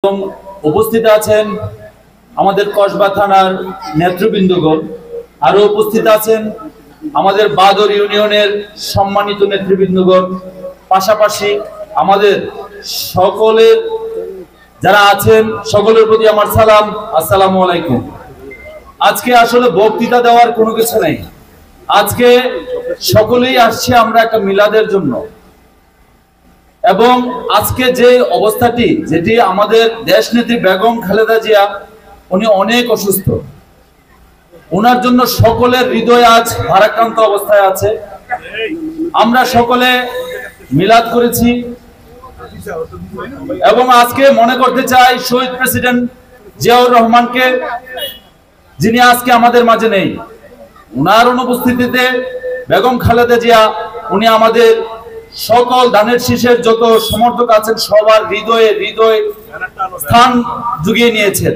এবং উপস্থিত আছেন আমাদের কসবা থানার নেতৃবৃন্দগণ, আরো উপস্থিত আছেন আমাদের বাদর ইউনিয়নের সম্মানিত নেতৃবৃন্দগণ, পাশাপাশি আমাদের সকলের যারা আছেন সকলের প্রতি আমার সালাম, আসসালামু আলাইকুম। আজকে আসলে বক্তৃতা দেওয়ার কোনো কিছু নেই। আজকে সকলেই আসছে আমরা একটা মিলাদের জন্য, এবং আজকে যে অবস্থাটি যেটি আমাদের দেশনেত্রী বেগম খালেদা জিয়া, উনি অনেক অসুস্থ, ওনার জন্য সকলের হৃদয় আজ ভারাক্রান্ত অবস্থায় আছে। আমরা সকলে মিলাদ করেছি এবং আজকে মনে করতে চাই শহীদ প্রেসিডেন্ট জিয়াউর রহমানকে, যিনি আজকে আমাদের মাঝে নেই। ওনার অনুপস্থিতিতে বেগম খালেদা জিয়া উনি আমাদের সকল ধানের শীষের যত সমর্থক আছেন সবার হৃদয়ে হৃদয়ে স্থান জুগিয়ে নিয়েছেন।